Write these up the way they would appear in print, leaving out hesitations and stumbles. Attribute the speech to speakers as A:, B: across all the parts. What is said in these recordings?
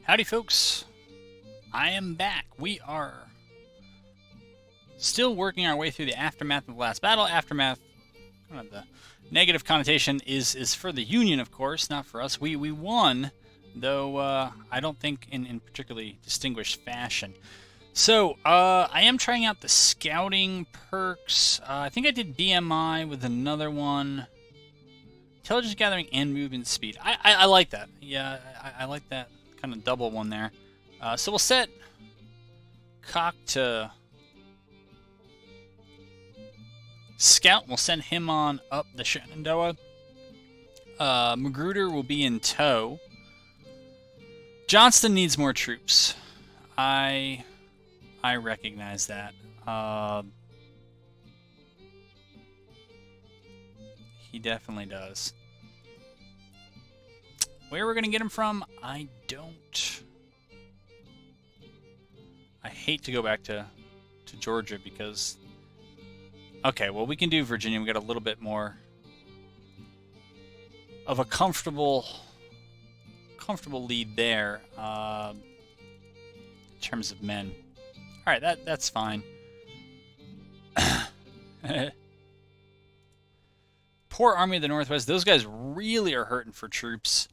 A: Howdy, folks. I am back. We are still working our way through the aftermath of the last battle. Aftermath, kind of the negative connotation, is for the Union, of course, not for us. We won, though I don't think in particularly distinguished fashion. So, I am trying out the scouting perks. I think I did BMI with another one. Intelligence gathering and movement speed. I like that. Yeah, I like that kind of double one there. So we'll set Cock to Scout. We'll send him on up the Shenandoah. Magruder will be in tow. Johnston needs more troops. I recognize that. He definitely does. Where we're going to get him from, I don't. I hate to go back to Georgia because... Okay, well, we can do Virginia. We got a little bit more of a comfortable lead there in terms of men. All right, that's fine. Poor Army of the Northwest. Those guys really are hurting for troops.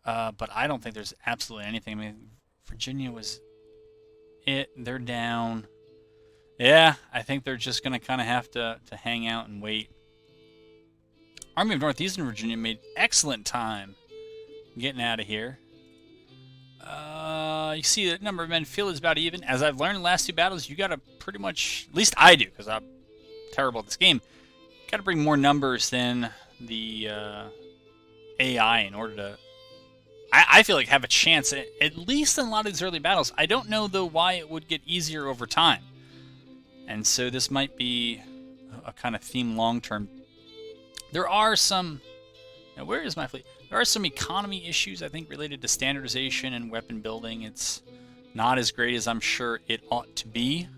A: But I don't think there's absolutely anything. I mean, Virginia was it. They're down. Yeah, I think they're just going to kind of have to hang out and wait. Army of Northeastern Virginia made excellent time getting out of here. You see the number of men feel is about even. As I've learned in the last two battles, you got to pretty much, at least I do, because I'm terrible at this game, got to bring more numbers than the AI in order to, I feel like, have a chance, at least in a lot of these early battles. I don't know, though, why it would get easier over time. And so this might be a kind of theme long-term. There are some... Now, where is my fleet? There are some economy issues, I think, related to standardization and weapon building. It's not as great as I'm sure it ought to be.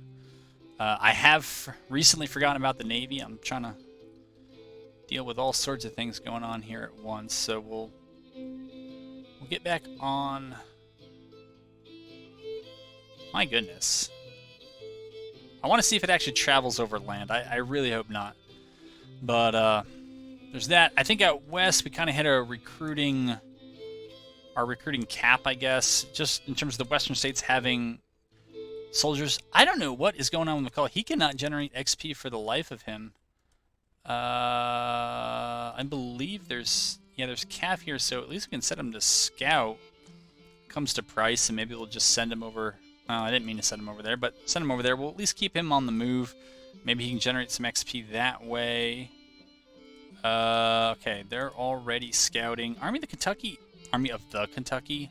A: I have recently forgotten about the Navy. I'm trying to deal with all sorts of things going on here at once. So we'll get back on... My goodness. I want to see if it actually travels over land. I really hope not. But there's that. I think out west we kind of hit our recruiting cap, I guess, just in terms of the western states having soldiers. I don't know what is going on with McCulloch. He cannot generate XP for the life of him. I believe there's Cav here, so at least we can set him to scout. Comes to price, and maybe we'll just send him over. Oh, I didn't mean to send him over there, but send him over there. We'll at least keep him on the move. Maybe he can generate some XP that way. Okay, they're already scouting. Army of the Kentucky.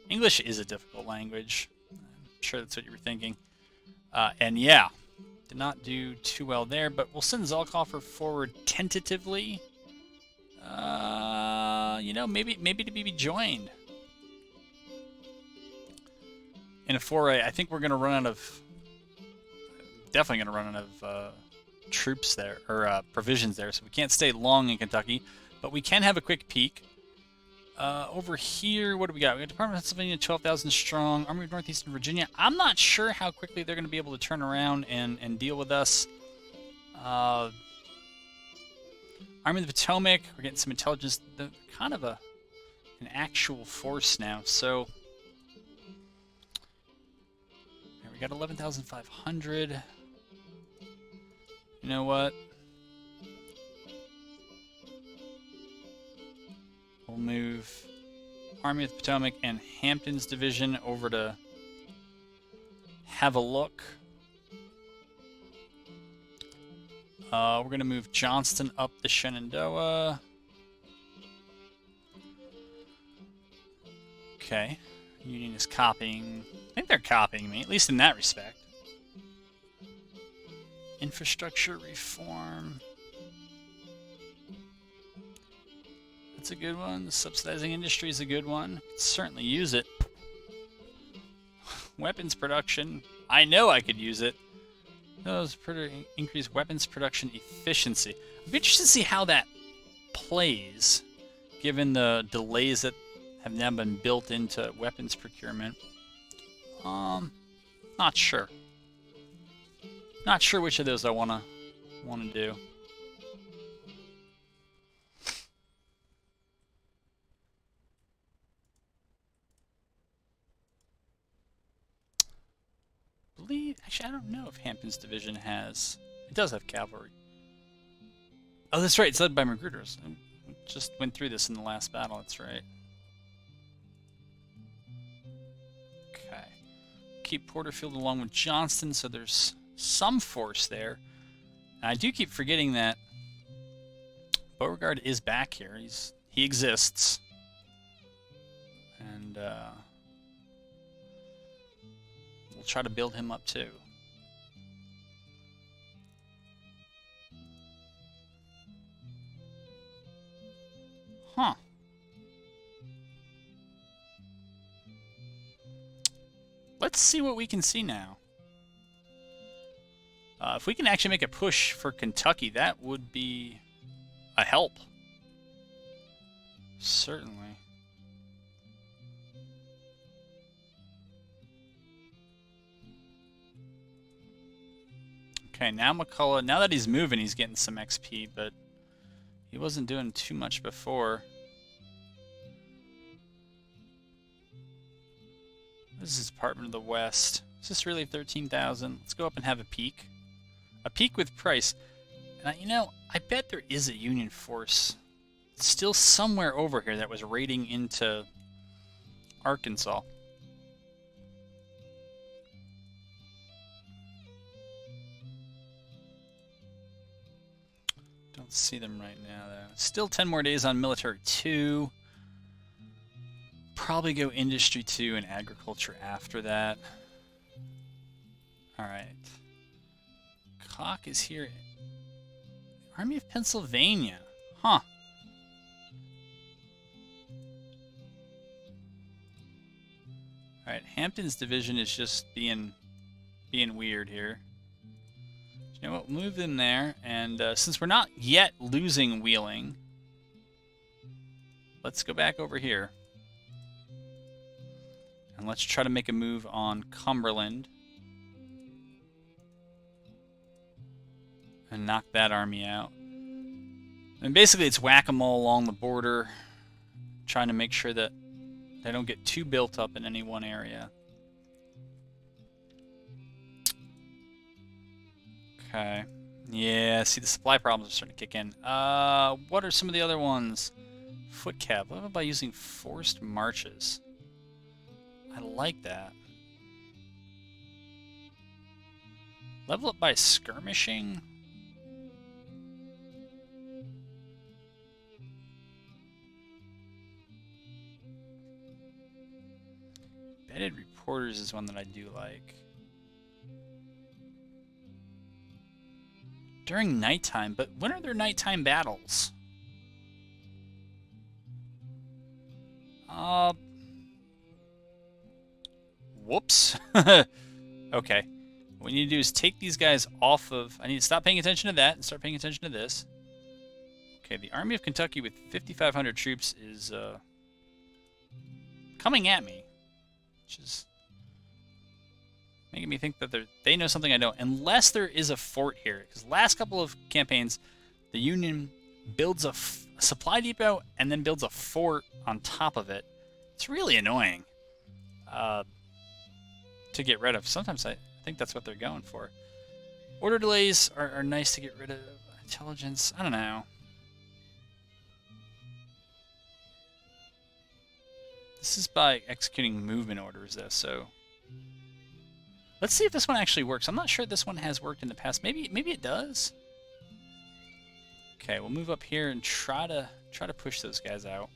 A: English is a difficult language. I'm sure that's what you were thinking. And yeah, did not do too well there, but we'll send Zolkoffer forward tentatively. Maybe to be joined in a foray. I think we're going to run out of... Definitely going to run out of troops there, or provisions there, so we can't stay long in Kentucky, but we can have a quick peek. Over here, what do we got? We got Department of Pennsylvania, 12,000 strong. Army of Northeastern Virginia. I'm not sure how quickly they're going to be able to turn around and deal with us. Army of the Potomac, we're getting some intelligence. Kind of an actual force now, so... We got 11,500. You know what? We'll move Army of the Potomac and Hampton's division over to have a look. We're going to move Johnston up the Shenandoah. Okay. Union is copying. I think they're copying me, at least in that respect. Infrastructure reform. That's a good one. The subsidizing industry is a good one. Could certainly use it. Weapons production. I know I could use it. Those increase weapons production efficiency. I'd be interested to see how that plays, given the delays that have now been built into weapons procurement. Not sure. Not sure which of those I wanna do. Actually, I don't know if Hampton's division has. It does have cavalry. Oh, that's right. It's led by Magruder's. I just went through this in the last battle. That's right. Okay. Keep Porterfield along with Johnston, so there's some force there. And I do keep forgetting that Beauregard is back here. He exists. And we'll try to build him up too. Huh. Let's see what we can see now. If we can actually make a push for Kentucky, that would be a help. Certainly. Okay, now McCullough, now that he's moving, he's getting some XP, but he wasn't doing too much before. This is Department of the West. Is this really 13,000? Let's go up and have a peek. A peek with Price. And you know, I bet there is a Union force still somewhere over here that was raiding into Arkansas. Don't see them right now, though. Still 10 more days on Military 2. Probably go Industry 2 and Agriculture after that. Alright. Koch is here. Army of Pennsylvania. Huh. Alright, Hampton's division is just being weird here. You know what? We'll move them there, and since we're not yet losing Wheeling, let's go back over here. And let's try to make a move on Cumberland. And knock that army out. And basically it's whack-a-mole along the border, trying to make sure that they don't get too built up in any one area. Okay. Yeah, see, the supply problems are starting to kick in. What are some of the other ones? Foot cab. What about using forced marches? I like that. Level up by skirmishing? Bedded reporters is one that I do like. During nighttime, but when are there nighttime battles? Whoops. Okay. What you need to do is take these guys off of... I need to stop paying attention to that and start paying attention to this. Okay, the Army of Kentucky with 5,500 troops is coming at me. Which is making me think that they know something I don't. Unless there is a fort here. Because last couple of campaigns, the Union builds a supply depot and then builds a fort on top of it. It's really annoying to get rid of. Sometimes I think that's what they're going for. Order delays are nice to get rid of. Intelligence, I don't know. This is by executing movement orders, though, so... Let's see if this one actually works. I'm not sure this one has worked in the past. Maybe it does. Okay, we'll move up here and try to push those guys out.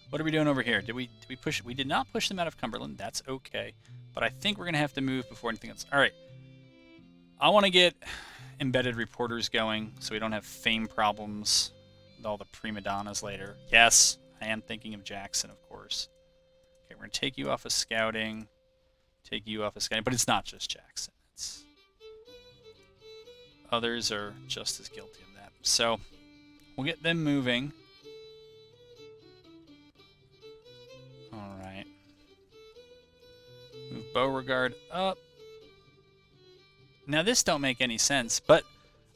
A: What are we doing over here? Did we push? We did not push them out of Cumberland. That's okay. But I think we're gonna have to move before anything else. All right. I want to get embedded reporters going so we don't have fame problems with all the prima donnas later. Yes, I am thinking of Jackson, of course. Okay, we're gonna take you off of scouting. Take you off of scouting, but it's not just Jackson. It's others are just as guilty of that. So we'll get them moving. All right. Move Beauregard up. Now this don't make any sense, but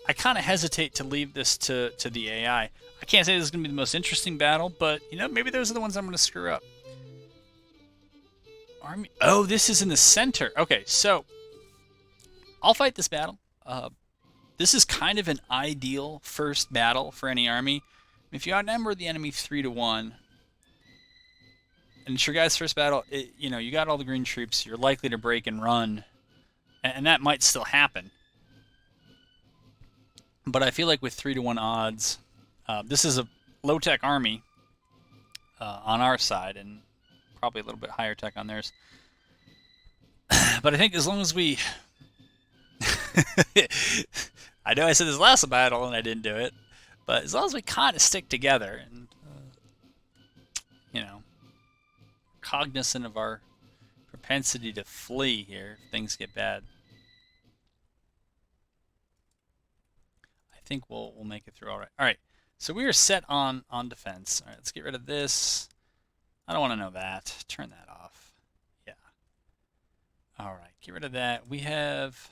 A: I kind of hesitate to leave this to the AI. I can't say this is going to be the most interesting battle, but, you know, maybe those are the ones I'm going to screw up. Army. Oh, this is in the center. Okay, so I'll fight this battle. This is kind of an ideal first battle for any army. If you outnumber the enemy 3-1, and it's your guy's first battle, you know, you got all the green troops, you're likely to break and run, and that might still happen. But I feel like with 3-1 odds, this is a low-tech army on our side, and probably a little bit higher tech on theirs. But I think as long as we... I know I said this last battle and I didn't do it, but as long as we kind of stick together and, you know, cognizant of our propensity to flee here if things get bad, I think we'll make it through all right. All right, so we are set on defense. All right, let's get rid of this. I don't want to know that. Turn that off. Yeah. All right, get rid of that. We have...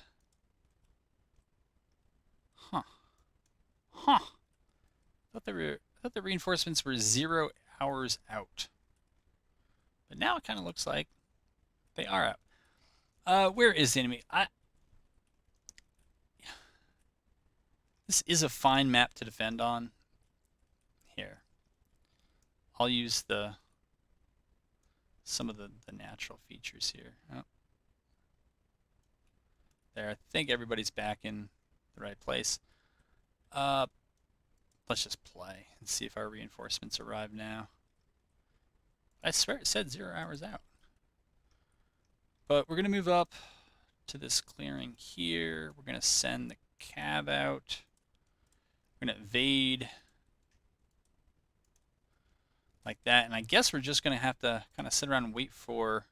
A: Huh. I thought the reinforcements were 0 hours out. But now it kind of looks like they are out. Where is the enemy? This is a fine map to defend on. Here. I'll use some of the natural features here. Oh. There, I think everybody's back in the right place. Let's just play and see if our reinforcements arrive now. I swear it said 0 hours out. But we're going to move up to this clearing here. We're going to send the cav out. We're going to evade like that. And I guess we're just going to have to kind of sit around and wait for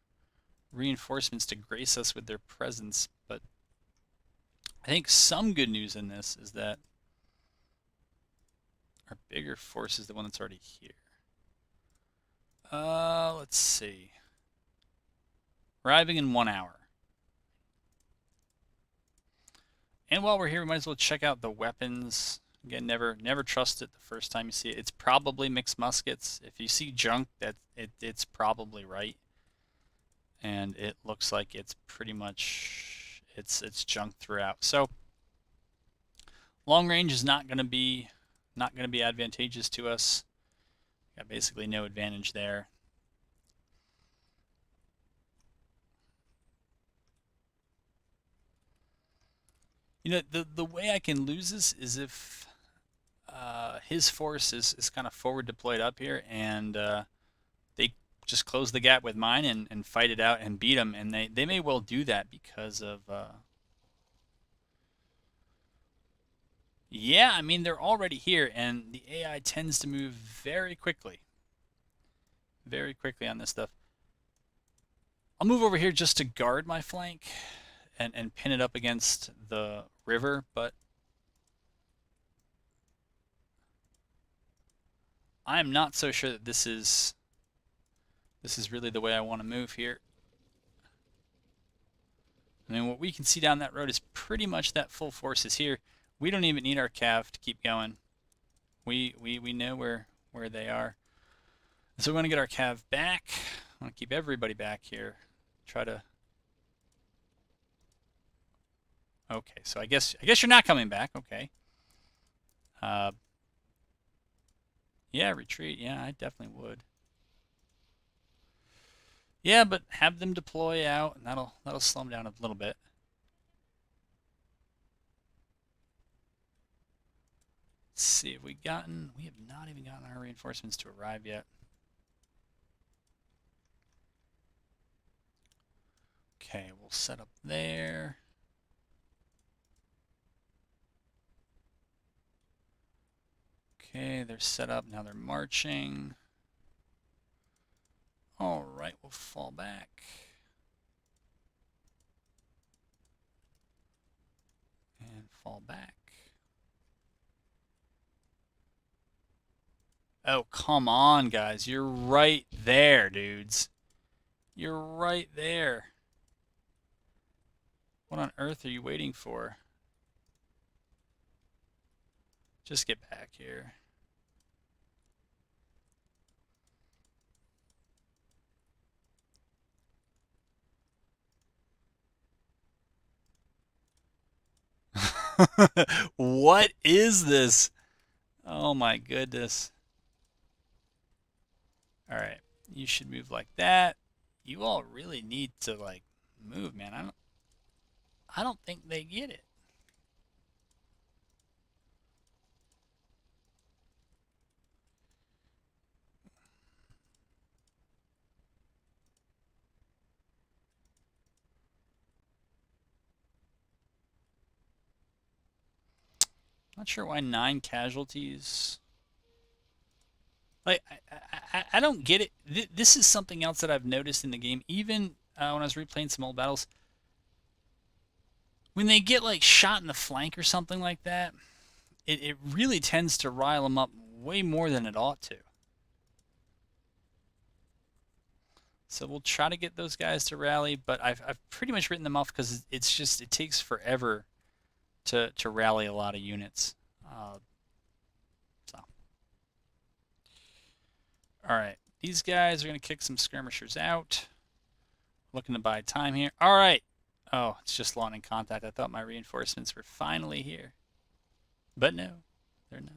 A: reinforcements to grace us with their presence. But I think some good news in this is that our bigger force is the one that's already here. Let's see. Arriving in 1 hour. And while we're here, we might as well check out the weapons. Again, never trust it the first time you see it. It's probably mixed muskets. If you see junk, it's probably right. And it looks like it's pretty much it's junk throughout. So long range is not going to be advantageous to us. Got basically no advantage there. You know, the way I can lose this is if his force is kind of forward deployed up here, and they just close the gap with mine and fight it out and beat them, and they may well do that because of... Yeah, I mean, they're already here, and the AI tends to move very quickly. Very quickly on this stuff. I'll move over here just to guard my flank and pin it up against the river, but I'm not so sure that this is really the way I want to move here. I mean, what we can see down that road is pretty much that full force is here. We don't even need our cav to keep going. We know where they are. So we want to get our cav back. I want to keep everybody back here. Try to... Okay, so I guess you're not coming back. Okay. Yeah, retreat. Yeah, I definitely would. Yeah, but have them deploy out, and that'll slow them down a little bit. Let's see, we have not even gotten our reinforcements to arrive yet. Okay, we'll set up there. Okay, they're set up, now they're marching. All right, we'll fall back. And fall back. Oh, come on, guys. You're right there, dudes. You're right there. What on earth are you waiting for? Just get back here. What is this? Oh my goodness. All right. You should move like that. You all really need to like move, man. I don't think they get it. Not sure why 9 casualties. Like I don't get it. This is something else that I've noticed in the game. Even when I was replaying some old battles, when they get like shot in the flank or something like that, it really tends to rile them up way more than it ought to. So we'll try to get those guys to rally, but I've pretty much written them off because it's just it takes forever to rally a lot of units. So all right, these guys are gonna kick some skirmishers out. Looking to buy time here. All right. Oh, it's just lawn in contact. I thought my reinforcements were finally here, but no, they're not.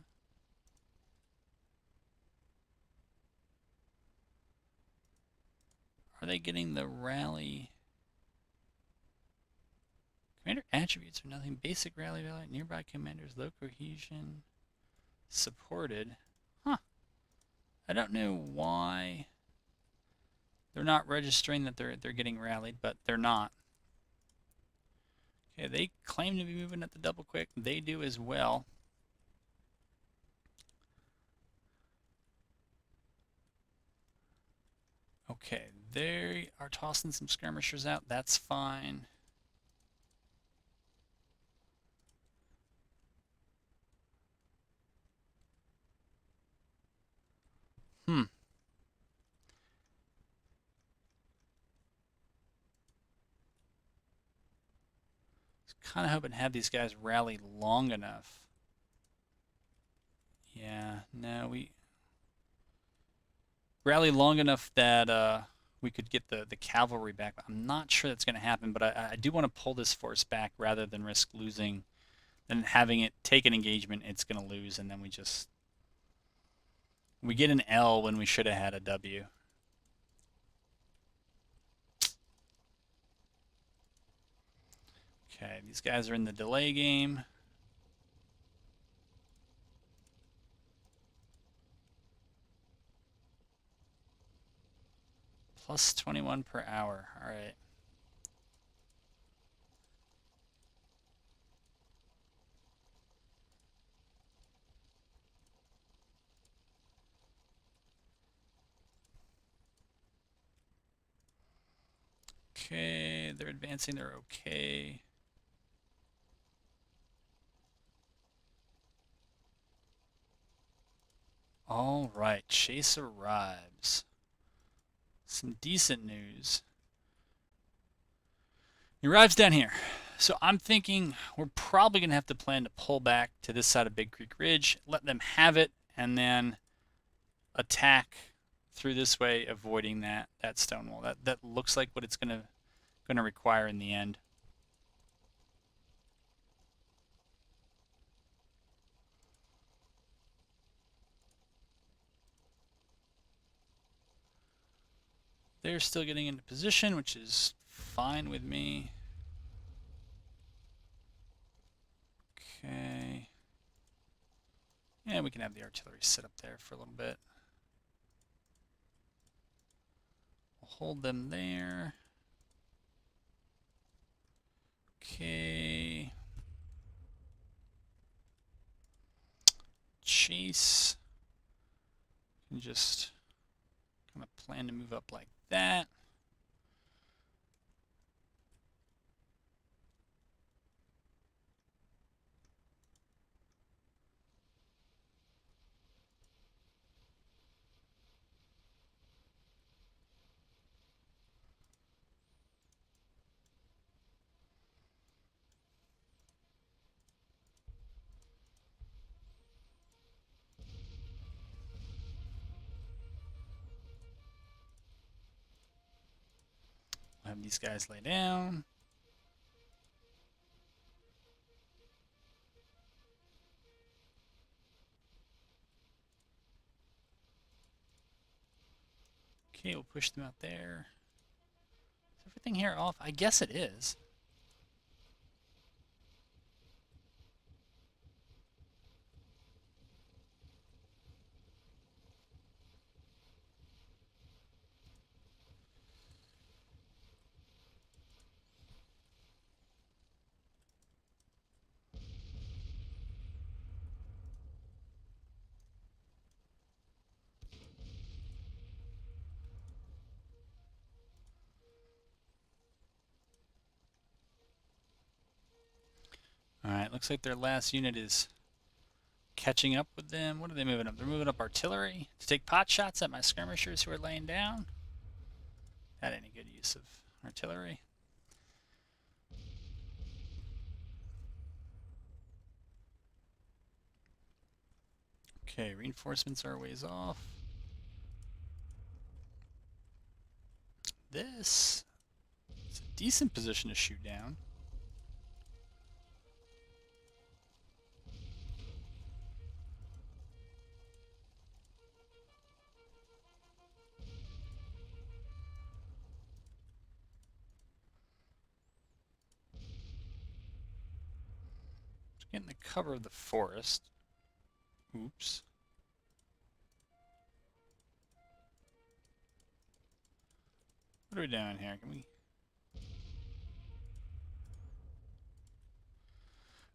A: Are they getting the rally? Commander attributes are nothing. Basic rally value. Nearby commanders. Low cohesion. Supported. Huh. I don't know why they're not registering that they're getting rallied, but they're not. Okay, they claim to be moving at the double quick. They do as well. Okay, they are tossing some skirmishers out. That's fine. Hmm. Kind of hoping to have these guys rally long enough. Yeah, no, we rally long enough that we could get the cavalry back. I'm not sure that's going to happen, but I do want to pull this force back rather than risk losing, than having it take an engagement it's going to lose, and then we get an L when we should have had a W. Okay, these guys are in the delay game. Plus 21 per hour. All right. Okay, they're advancing. They're okay. All right, Chase arrives. Some decent news. He arrives down here. So I'm thinking we're probably going to have to plan to pull back to this side of Big Creek Ridge, let them have it, and then attack through this way, avoiding that stone wall. That looks like what it's gonna require in the end. They're still getting into position, which is fine with me. Okay. Yeah, we can have the artillery sit up there for a little bit. We'll hold them there. Okay. Chase. And just kind of plan to move up like that. have these guys lay down. Okay, we'll push them out there. Is everything here off? I guess it is. Alright, looks like their last unit is catching up with them. What are they moving up? They're moving up artillery to take pot shots at my skirmishers who are laying down. That ain't a good use of artillery. Okay, reinforcements are a ways off. This is a decent position to shoot down. Just getting the cover of the forest. Oops. What are we doing here? Can we...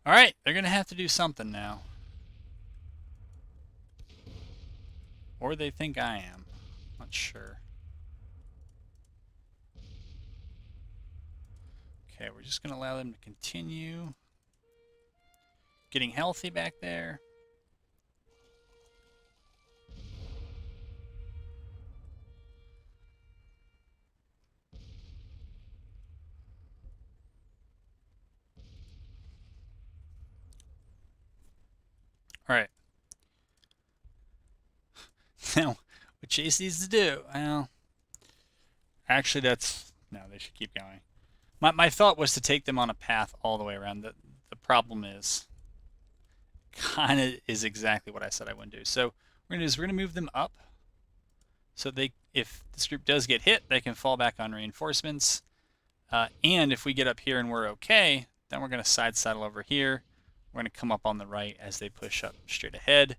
A: Alright, they're going to have to do something now. Or they think I am. Not sure. Okay, we're just going to allow them to continue getting healthy back there. Alright. Now, what Chase needs to do, well, actually that's, no, they should keep going. My thought was to take them on a path all the way around. The problem is, kind of is exactly what I said I wouldn't do. So we're going to do is we're going to move them up. So they, if this group does get hit, they can fall back on reinforcements. And if we get up here and we're okay, then we're going to side saddle over here. We're going to come up on the right as they push up straight ahead.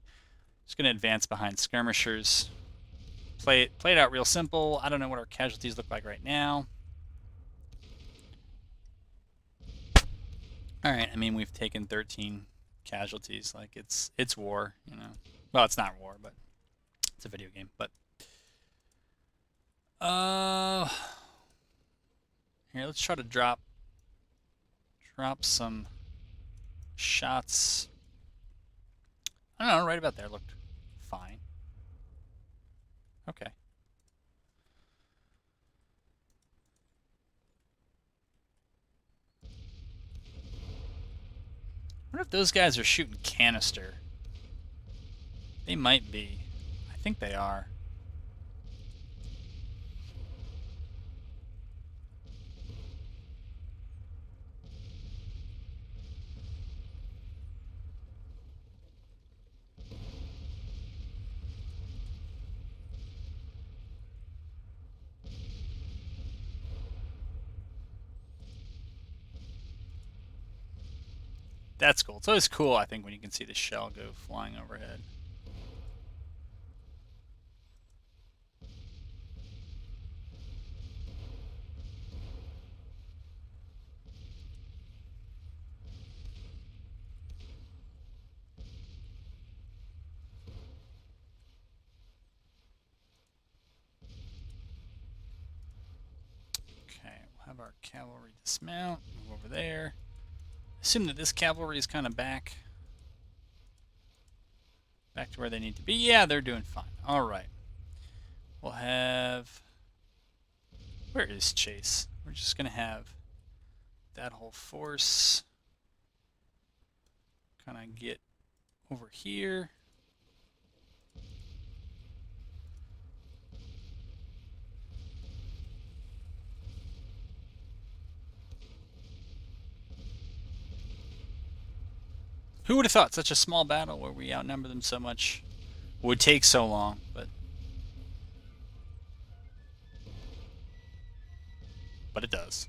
A: Just going to advance behind skirmishers. Play it out real simple. I don't know what our casualties look like right now. Alright, I mean, we've taken 13 casualties. Like, it's war, you know. Well, it's not war, but it's a video game. But, here, let's try to drop some shots. I don't know, right about there looked fine. Okay. I wonder if those guys are shooting canister. They might be. I think they are. That's cool. It's always cool, I think, when you can see the shell go flying overhead. Okay, we'll have our cavalry dismount, move over there. Assume that this cavalry is kind of back to where they need to be. Yeah, they're doing fine. All right. We'll have... Where is Chase? We're just going to have that whole force kind of get over here. Who would have thought such a small battle where we outnumber them so much would take so long, but it does.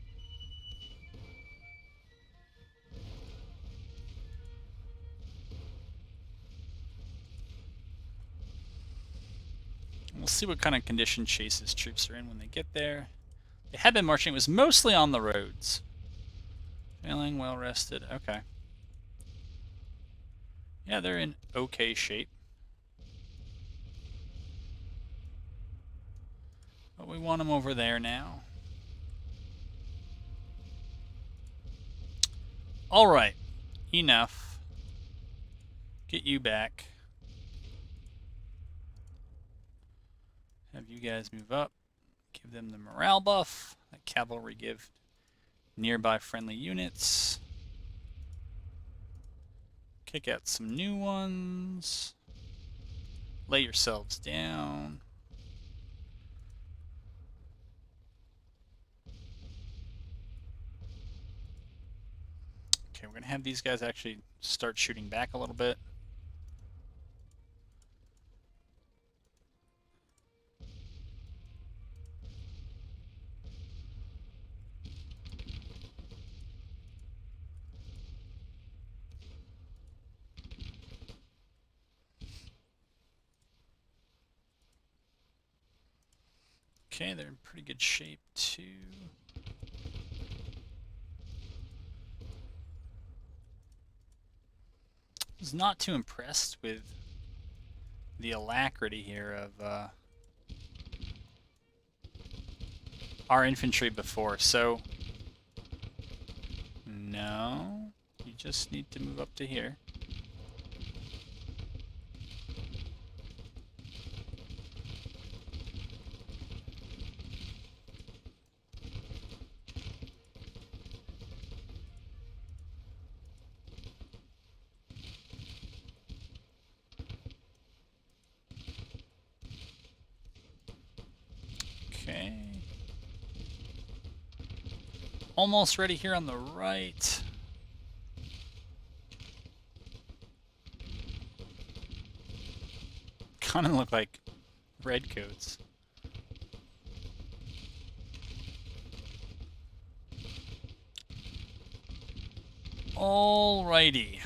A: We'll see what kind of condition Chase's troops are in when they get there. They had been marching. It was mostly on the roads. Feeling well rested. Okay. Yeah, they're in okay shape. But we want them over there now. Alright. Enough. Get you back. Have you guys move up. Give them the morale buff. That cavalry give nearby friendly units. Kick out some new ones. Lay yourselves down. Okay, we're going to have these guys actually start shooting back a little bit. Okay, they're in pretty good shape too. I was not too impressed with the alacrity here of our infantry before, so no, you just need to move up to here. Okay. Almost ready here on the right. Kind of look like redcoats. Alrighty.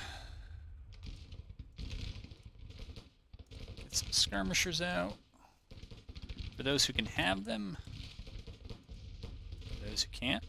A: Get some skirmishers out. For those who can have them. For those who can't.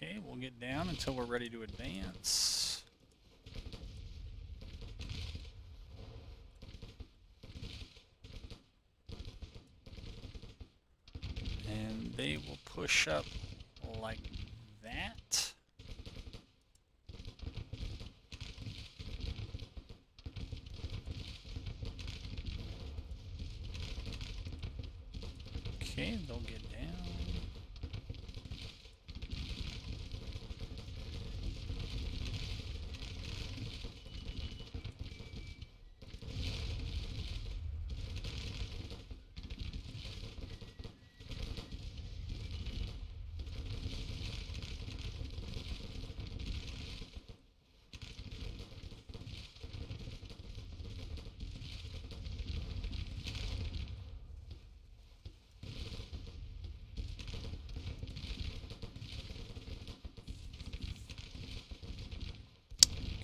A: Okay, we'll get down until we're ready to advance. And they will push up like that. Okay, they'll get down.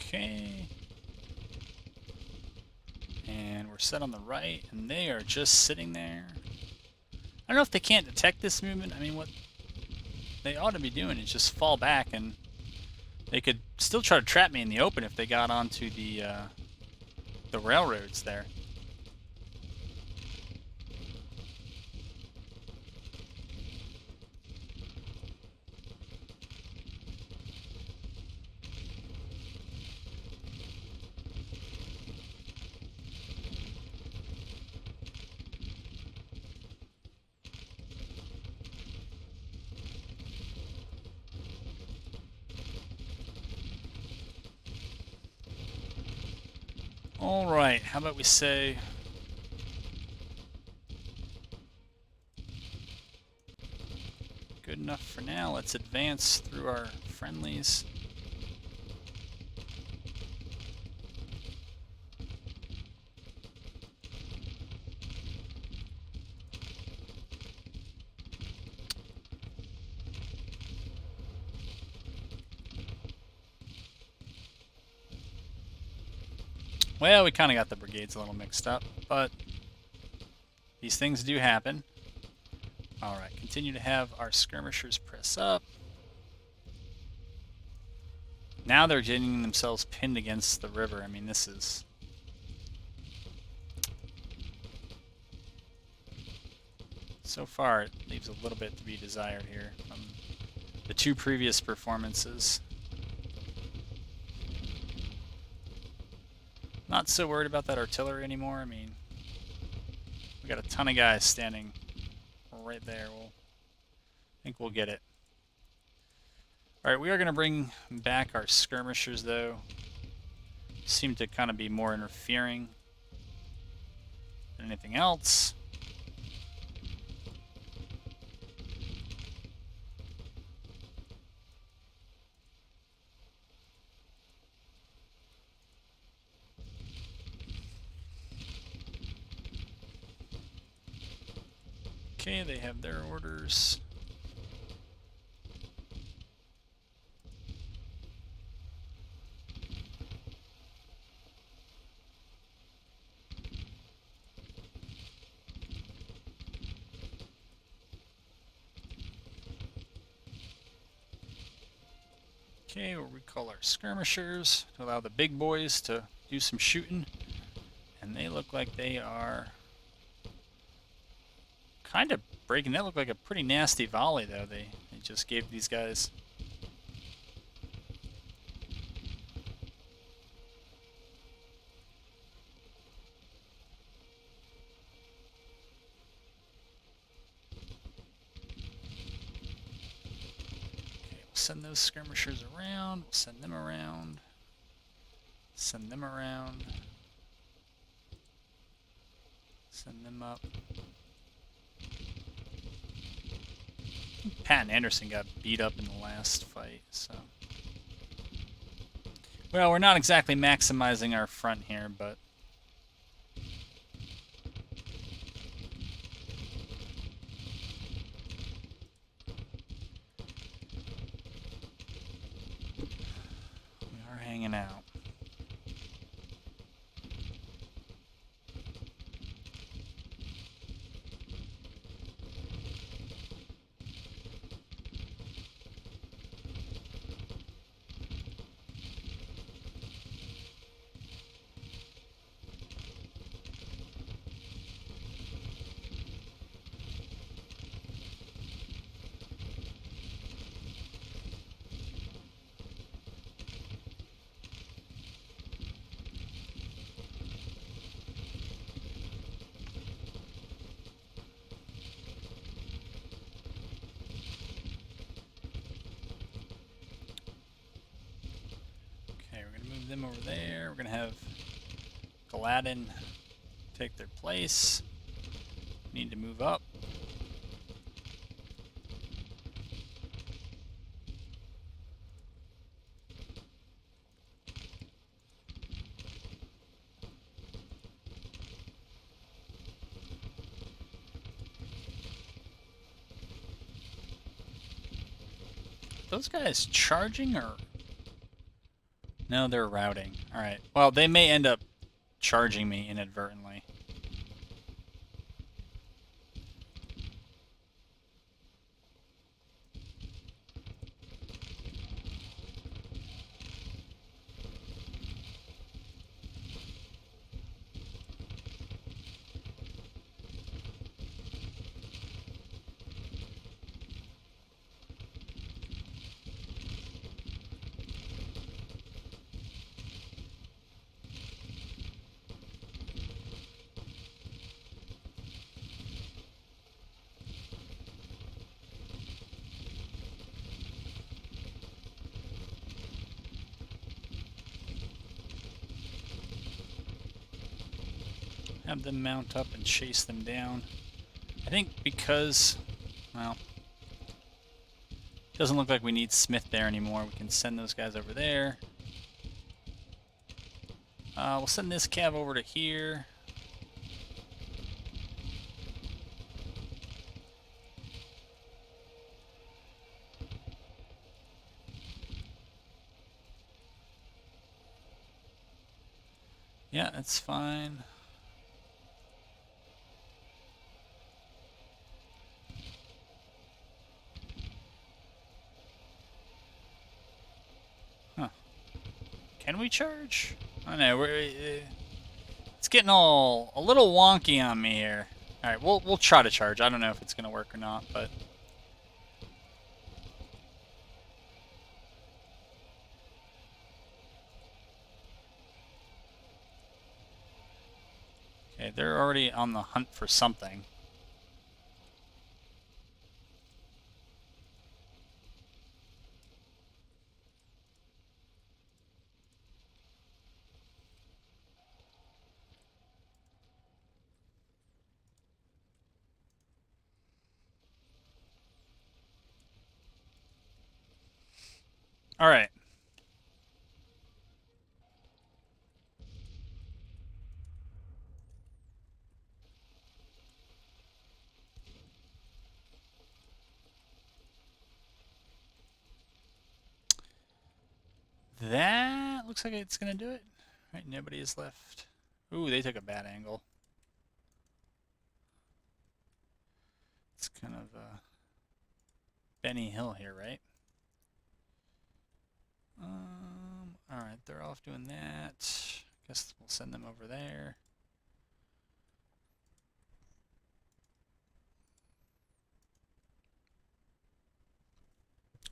A: Okay. And we're set on the right, and they are just sitting there. I don't know if they can't detect this movement. I mean, what they ought to be doing is just fall back, and they could still try to trap me in the open if they got onto the railroads there. Alright, how about we say... Good enough for now. Let's advance through our friendlies. Well, we kind of got the brigades a little mixed up, but these things do happen. Alright, continue to have our skirmishers press up. Now they're getting themselves pinned against the river. I mean, this is... So far, it leaves a little bit to be desired here from the two previous performances. Not so worried about that artillery anymore. I mean, we got a ton of guys standing right there. I think we'll get it. Alright, we are going to bring back our skirmishers, though. Seem to kind of be more interfering than anything else. Okay, they have their orders. Okay, we'll recall our skirmishers to allow the big boys to do some shooting. And they look like they are kind of breaking. That looked like a pretty nasty volley, though, they just gave these guys. Send those skirmishers around. We'll send them around. Send them around. Send them up. Patton Anderson got beat up in the last fight, so... Well, we're not exactly maximizing our front here, but... hanging out. Them over there. We're going to have Gladden take their place. Need to move up. Those guys charging or... No, they're routing. Alright. Well, they may end up charging me inadvertently. have them mount up and chase them down. I think because, well, doesn't look like we need Smith there anymore. We can send those guys over there. We'll send this cav over to here. Yeah, that's fine. Huh. Can we charge? I don't know. It's getting all a little wonky on me here. All right, we'll try to charge. I don't know if it's gonna work or not, but okay, they're already on the hunt for something. All right. That looks like it's gonna do it. All right, nobody is left. Ooh, they took a bad angle. It's kind of Benny Hill here, right? All right, they're off doing that. Guess we'll send them over there.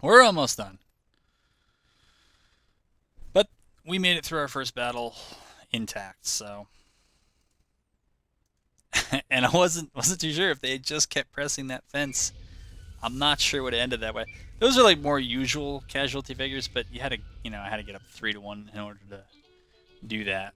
A: We're almost done. But we made it through our first battle intact, so. And I wasn't too sure if they had just kept pressing that fence. I'm not sure what it ended that way. Those are like more usual casualty figures, but you had to, I had to get up 3-1 in order to do that.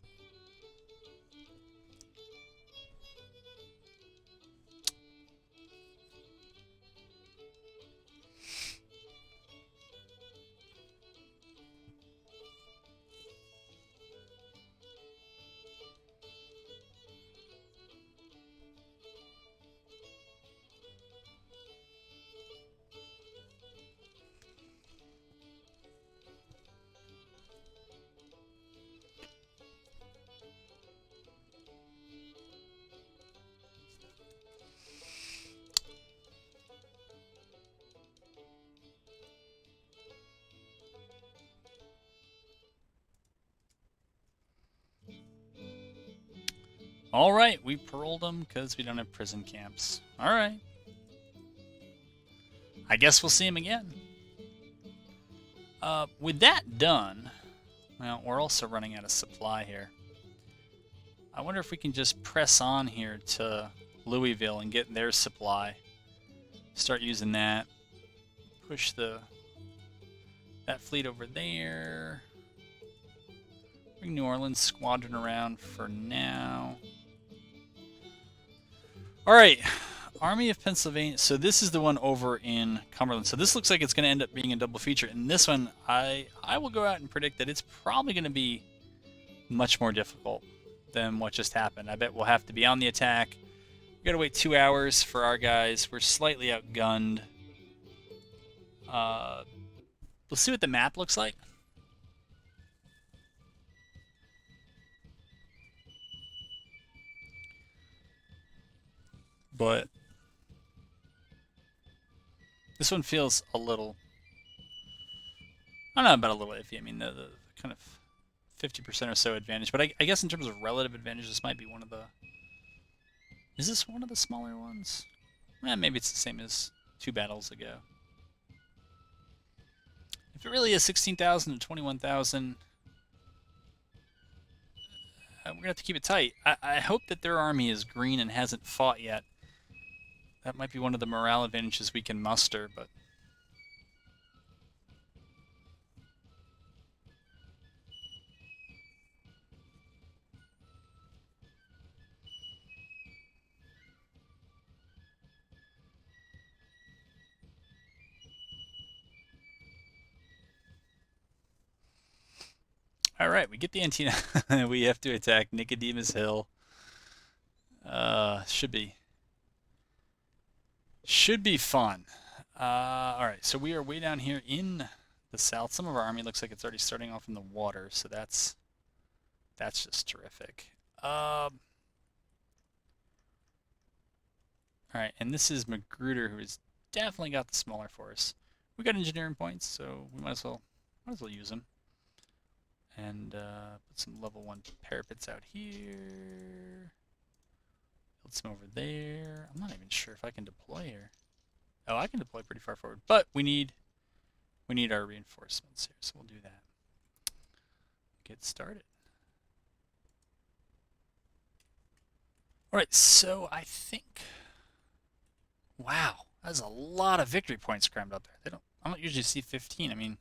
A: All right, we paroled them because we don't have prison camps. All right. I guess we'll see him again. With that done, well, we're also running out of supply here. I wonder if we can just press on here to Louisville and get their supply. Start using that. Push that fleet over there. Bring New Orleans squadron around for now. All right, Army of Pennsylvania. So this is the one over in Cumberland. So this looks like it's going to end up being a double feature. And this one, I will go out and predict that it's probably going to be much more difficult than what just happened. I bet we'll have to be on the attack. We got to wait 2 hours for our guys. We're slightly outgunned. We'll see what the map looks like. But this one feels a little, I don't know about a little iffy. I mean, the kind of 50% or so advantage. But I guess in terms of relative advantage, this might be one of the, is this one of the smaller ones? Maybe it's the same as 2 battles ago. If it really is 16,000 to 21,000, we're going to have to keep it tight. I hope that their army is green and hasn't fought yet. That might be one of the morale advantages we can muster, but... All right, we get the antenna. We have to attack Nicodemus Hill. Should be fun. All right, so we are way down here in the south. Some of our army looks like it's already starting off in the water, so that's just terrific. All right, and this is Magruder, who has definitely got the smaller force. We got engineering points, so we might as well use them. And put some level 1 parapets out here. Build some over there. I'm not even sure if I can deploy here. Oh, I can deploy pretty far forward, but we need our reinforcements here, so we'll do that. Get started. All right, so I think. Wow, that's a lot of victory points crammed up there. I don't usually see 15. I mean,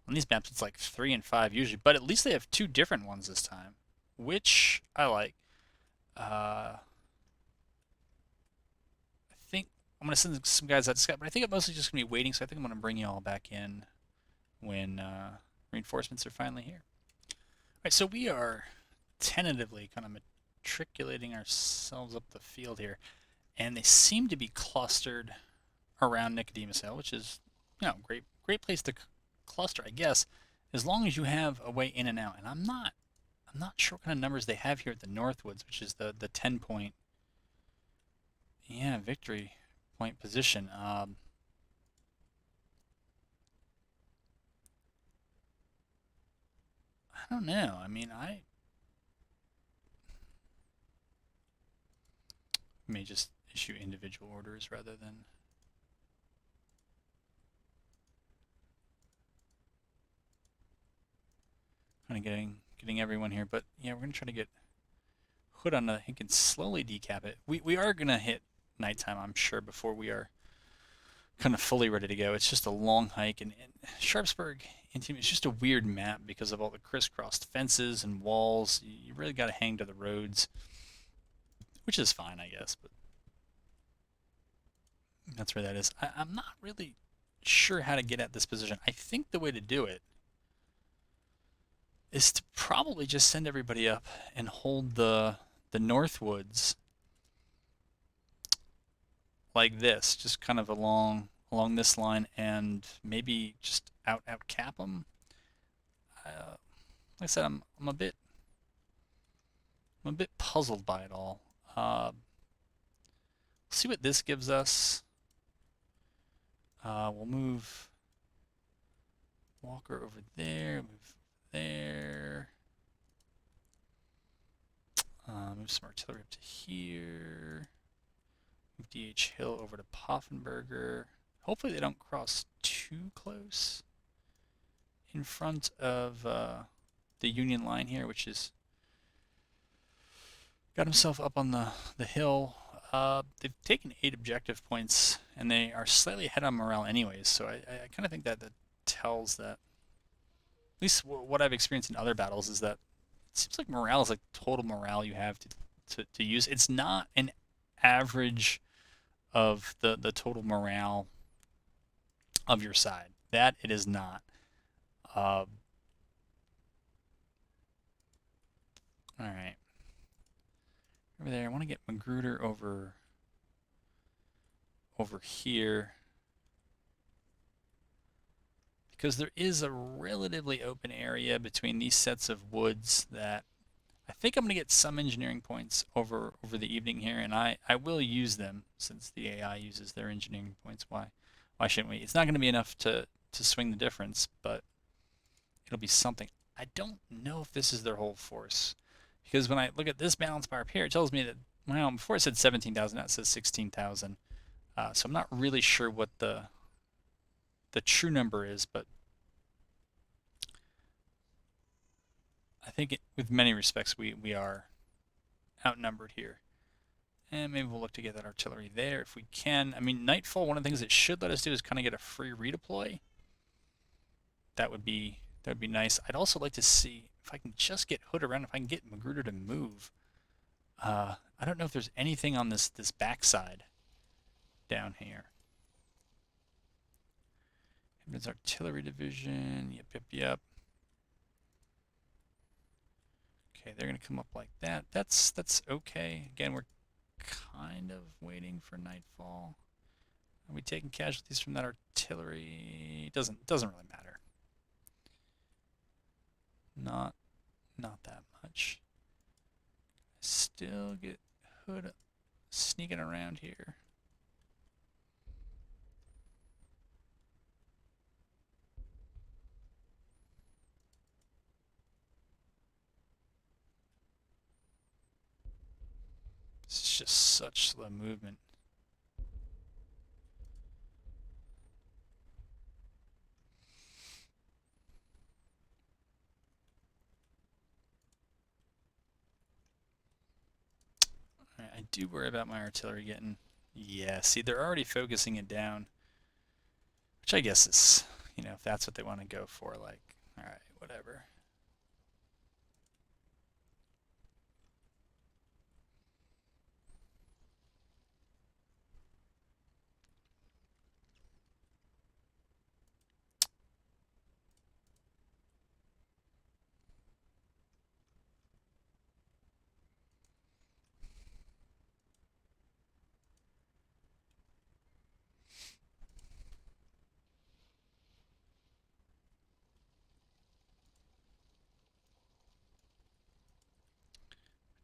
A: on these maps it's like 3 and 5 usually, but at least they have 2 different ones this time, which I like. I think I'm gonna send some guys out to scout, but I think I'm mostly just gonna be waiting. So I think I'm gonna bring you all back in when reinforcements are finally here. All right, so we are tentatively kind of matriculating ourselves up the field here, and they seem to be clustered around Nicodemus Hill, which is, great place to cluster, I guess, as long as you have a way in and out. And I'm not sure what kind of numbers they have here at the Northwoods, which is the 10 point, victory point position. I don't know. I mean, I may just issue individual orders rather than. Kind of getting everyone here, but yeah, we're gonna try to get Hood on the. He can slowly decap it. We are gonna hit nighttime, I'm sure, before we are kind of fully ready to go. It's just a long hike, and Sharpsburg Intium is just a weird map because of all the crisscrossed fences and walls. You really got to hang to the roads, which is fine, I guess, but that's where that is. I'm not really sure how to get at this position. I think the way to do it is to probably just send everybody up and hold the Northwoods like this, just kind of along this line, and maybe just out cap them. Like I said, I'm a bit puzzled by it all. See what this gives us. We'll move Walker over there. Move there. Move some artillery up to here. Move D.H. Hill over to Poffenberger. Hopefully they don't cross too close in front of the Union line here, which is got himself up on the hill. They've taken 8 objective points, and they are slightly ahead on morale anyways, so I kind of think that tells that, at least what I've experienced in other battles, is that it seems like morale is like total morale you have to use. It's not an average of the total morale of your side. That it is not. All right. Over there, I want to get Magruder over here, because there is a relatively open area between these sets of woods that I think I'm going to get some engineering points over the evening here, and I will use them since the AI uses their engineering points. Why shouldn't we? It's not going to be enough to swing the difference, but it'll be something. I don't know if this is their whole force, because when I look at this balance bar up here, it tells me that, well, before it said 17,000, now it says 16,000. So I'm not really sure what the true number is, but I think with many respects we are outnumbered here. And maybe we'll look to get that artillery there if we can. I mean, Nightfall, one of the things it should let us do is kind of get a free redeploy. That would be nice. I'd also like to see if I can just get Hood around, if I can get Magruder to move. I don't know if there's anything on this backside down here. There's artillery division. Yep. Okay, they're gonna come up like that. That's okay. Again, we're kind of waiting for nightfall. Are we taking casualties from that artillery? Doesn't really matter. Not that much. Still get Hood sneaking around here. It's just such slow movement. I do worry about my artillery getting... Yeah, see, they're already focusing it down. Which I guess is, if that's what they want to go for, like, alright, whatever.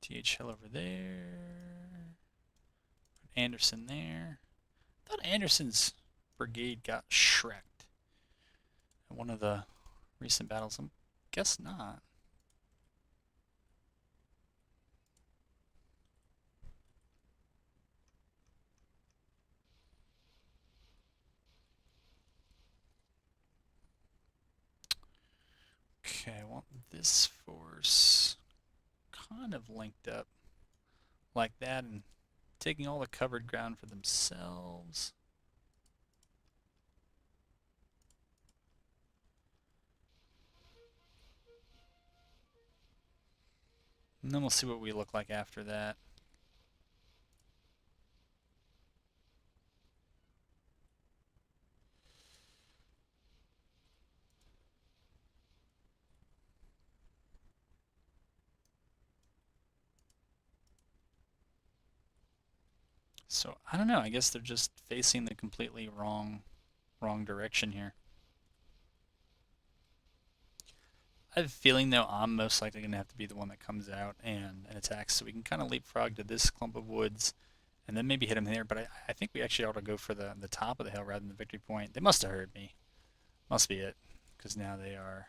A: THL over there. Anderson there. I thought Anderson's brigade got shreked in one of the recent battles. I guess not. Okay, I want this force kind of linked up like that and taking all the covered ground for themselves. And then we'll see what we look like after that. So, I don't know. I guess they're just facing the completely wrong direction here. I have a feeling, though, I'm most likely going to have to be the one that comes out and attacks, so we can kind of leapfrog to this clump of woods and then maybe hit them there. But I think we actually ought to go for the top of the hill rather than the victory point. They must have heard me. Must be it, because now they are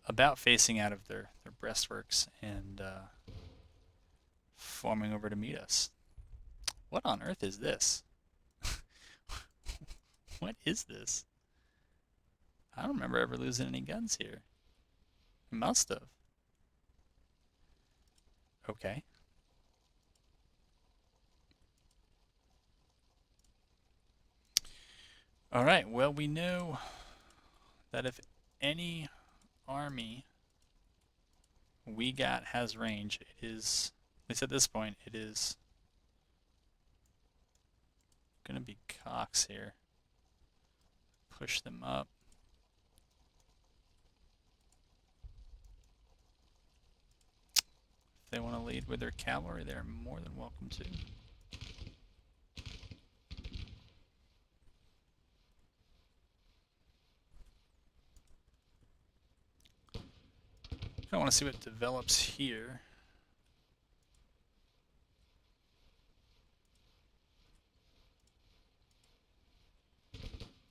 A: about facing out of their breastworks and forming over to meet us. What on earth is this? What is this? I don't remember ever losing any guns here. We must have. Okay. Alright, well, we know that if any army we got has range, it is, at least at this point, it is going to be Cox here. Push them up. If they want to lead with their cavalry, they're more than welcome to. I want to see what develops here.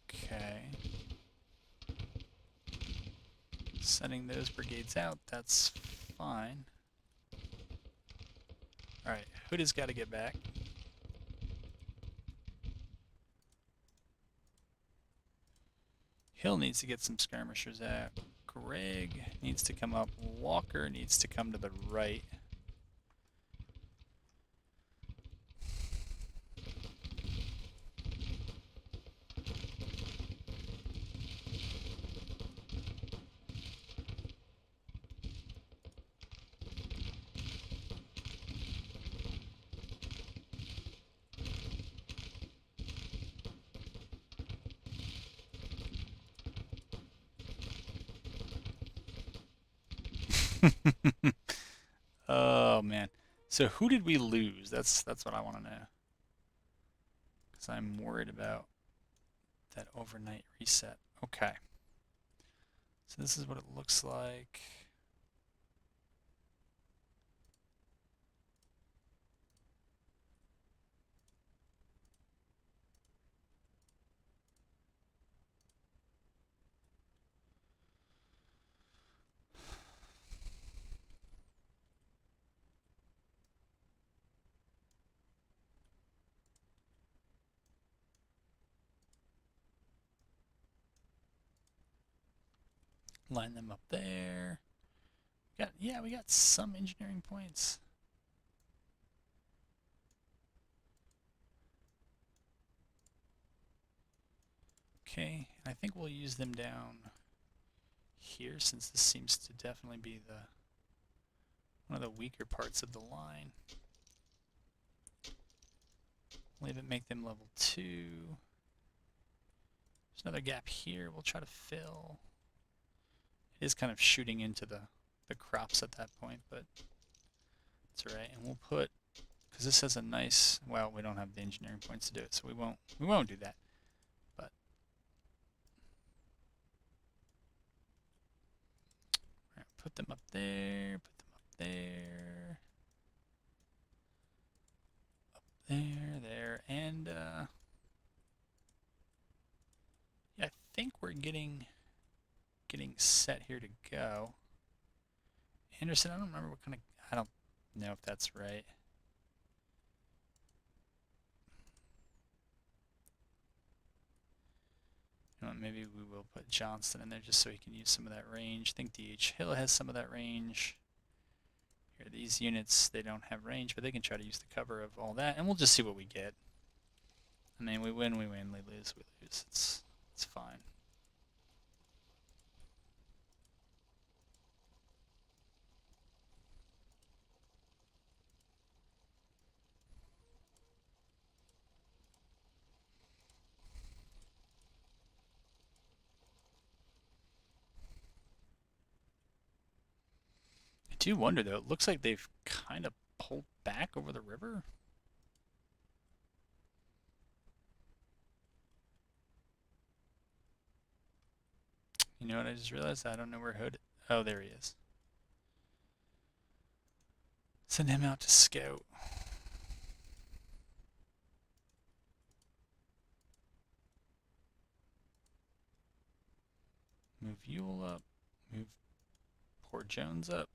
A: Okay. Sending those brigades out, that's fine. Alright, Hood has got to get back. Hill needs to get some skirmishers out. Greg needs to come up. Walker needs to come to the right. So who did we lose? That's what I want to know. Because I'm worried about that overnight reset. Okay. So this is what it looks like. Line them up there. We got some engineering points. Okay, and I think we'll use them down here since this seems to definitely be one of the weaker parts of the line. Leave it, make them level 2. There's another gap here we'll try to fill. It is kind of shooting into the crops at that point, but it's alright. And we'll put, because this has a nice, well, we don't have the engineering points to do it, so we won't do that. But right, put them up there, put them up there, up there, and yeah, I think we're getting set here to go. Anderson, I don't remember what kind of, I don't know if that's right. You know, maybe we will put Johnston in there just so he can use some of that range. I think DH Hill has some of that range. Here, these units, they don't have range, but they can try to use the cover of all that, and we'll just see what we get. I mean, we win, we lose, we lose. It's fine. I do wonder, though, it looks like they've kind of pulled back over the river. You know what I just realized? I don't know where Hood... Oh, there he is. Send him out to scout. Move Ewell up. Move poor Jones up.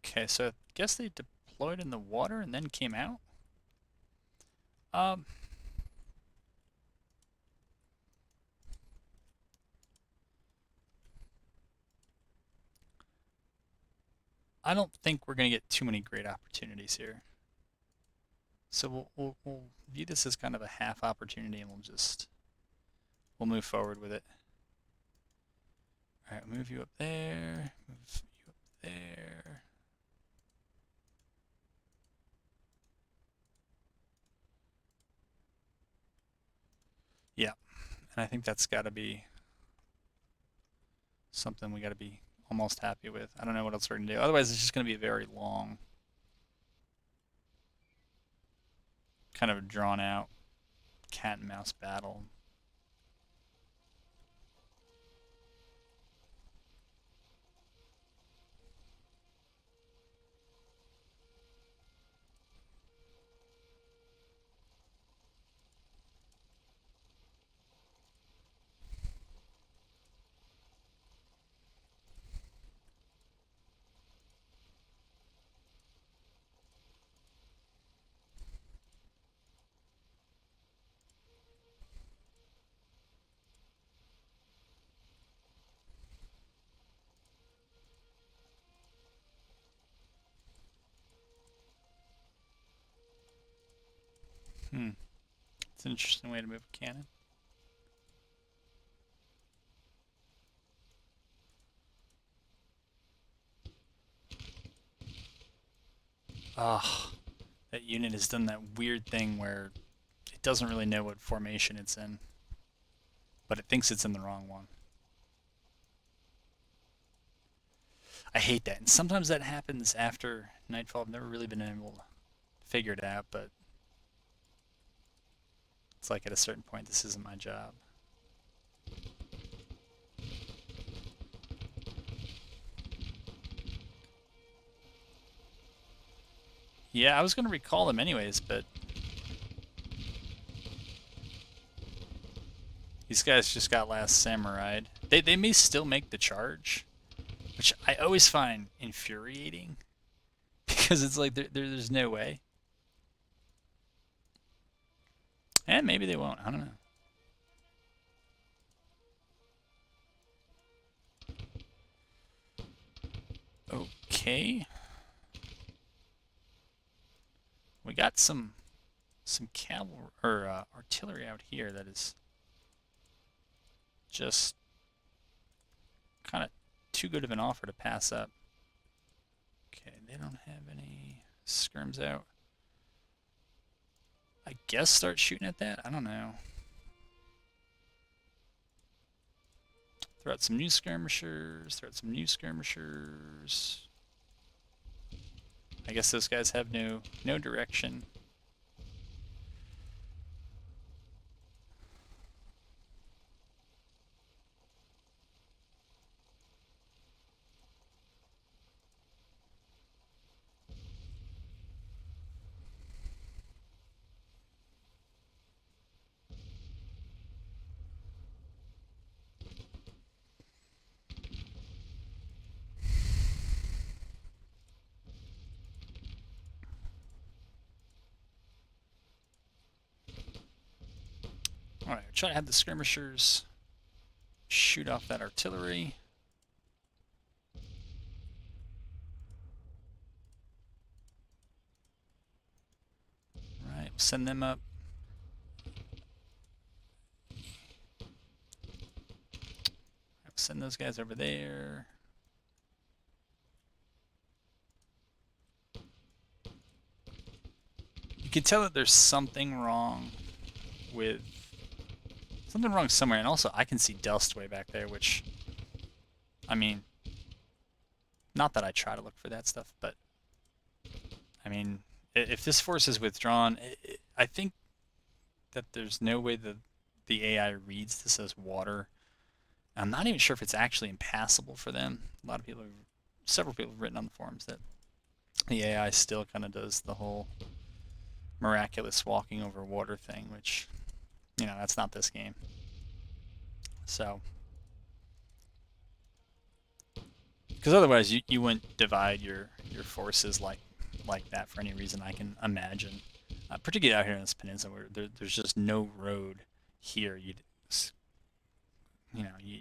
A: Okay, so I guess they deployed in the water and then came out. I don't think we're going to get too many great opportunities here. So we'll view this as kind of a half opportunity, and we'll move forward with it. All right, move you up there. Move you up there. Yeah, and I think that's got to be something we got to be almost happy with. I don't know what else we're going to do. Otherwise, it's just going to be a very long, kind of drawn out cat and mouse battle. It's an interesting way to move a cannon. Ah, that unit has done that weird thing where it doesn't really know what formation it's in. but it thinks it's in the wrong one. I hate that. And sometimes that happens after Nightfall. I've never really been able to figure it out, but it's like at a certain point, this isn't my job. Yeah, I was going to recall them anyways, but these guys just got Last Samurai. They may still make the charge, which I always find infuriating because it's like there's no way. And maybe they won't. I don't know. Okay. We got some cavalry or artillery out here that is just kind of too good of an offer to pass up. Okay, they don't have any skirms out. I guess start shooting at that? I don't know. Throw out some new skirmishers, throw out some new skirmishers. I guess those guys have no direction. Alright, try to have the skirmishers shoot off that artillery. Alright, we'll send them up. I'll send those guys over there. You can tell that there's something wrong with something wrong somewhere, and also I can see dust way back there, which, I mean, not that I try to look for that stuff, but I mean, if this force is withdrawn, I think that there's no way that the AI reads this as water. I'm not even sure if it's actually impassable for them. A lot of people, several people have written on the forums that the AI still kind of does the whole miraculous walking over water thing, which, you know, that's not this game. So, because otherwise you wouldn't divide your forces like that for any reason I can imagine. Particularly out here in this peninsula where there's just no road here. You'd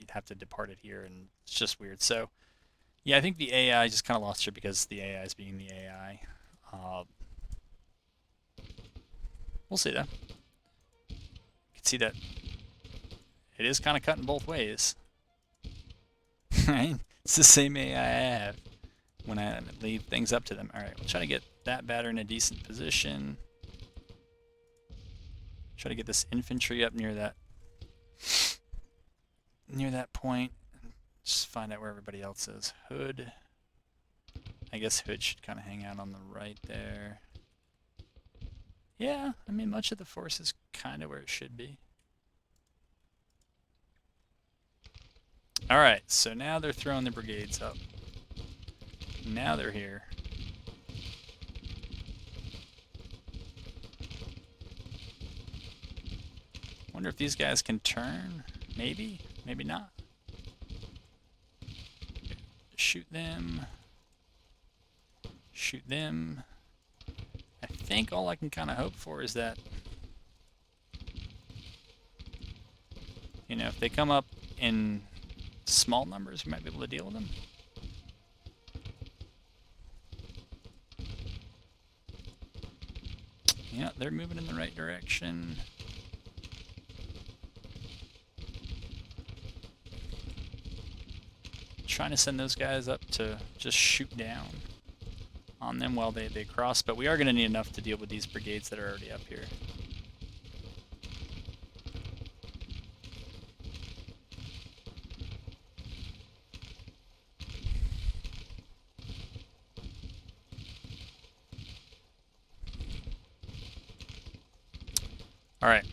A: have to depart it here, and it's just weird. So, yeah, I think the AI just kind of lost here because the AI is being the AI. We'll see though. You can see that it is kind of cutting both ways. Right? It's the same AI I have when I leave things up to them. Alright, we'll try to get that batter in a decent position. Try to get this infantry up near that point. Just find out where everybody else is. Hood. I guess Hood should kind of hang out on the right there. Yeah, I mean, much of the force is kind of where it should be. Alright, so now they're throwing the brigades up. Now they're here. Wonder if these guys can turn? Maybe, maybe not. Shoot them. Shoot them. I think all I can kind of hope for is that, you know, if they come up in small numbers, we might be able to deal with them. Yeah, they're moving in the right direction. Trying to send those guys up to just shoot down on them while they cross, but we are going to need enough to deal with these brigades that are already up here. Alright,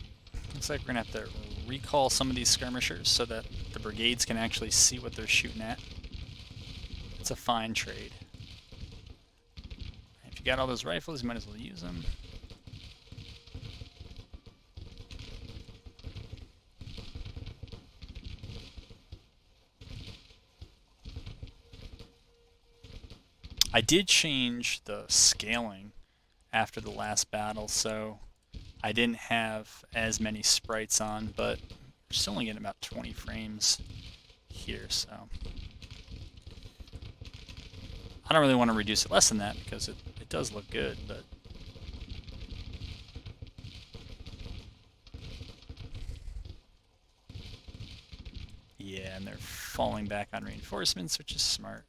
A: looks like we're going to have to recall some of these skirmishers so that the brigades can actually see what they're shooting at. It's a fine trade. If you got all those rifles, you might as well use them. I did change the scaling after the last battle, so I didn't have as many sprites on, but we're still only getting about 20 frames here, so I don't really want to reduce it less than that because it does look good, but yeah, and they're falling back on reinforcements, which is smart.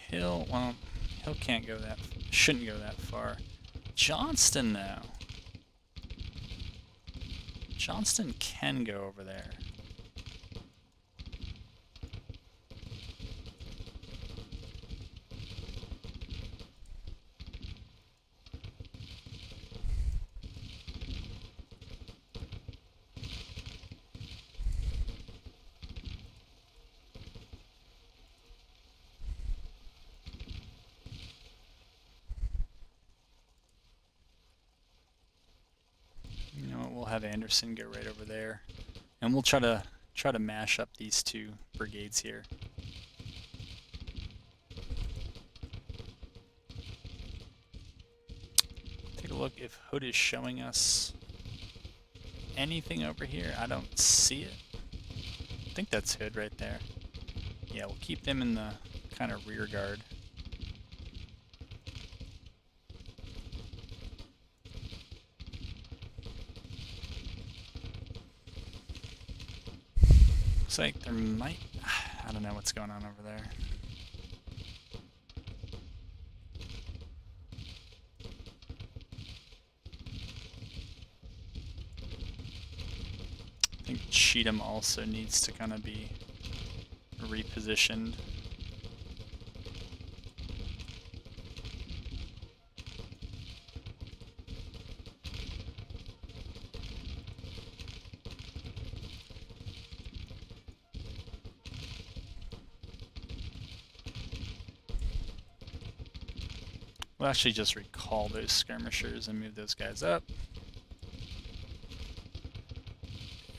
A: Hill, well, Hill can't go that, shouldn't go that far. Johnston, though. Johnston can go over there. You know what, we'll have Anderson go right over there. And we'll try to mash up these two brigades here. Take a look if Hood is showing us anything over here. I don't see it. I think that's Hood right there. Yeah, we'll keep them in the kind of rear guard. Looks like there might... I don't know what's going on over there. I think Cheatham also needs to kind of be repositioned. We'll actually just recall those skirmishers and move those guys up.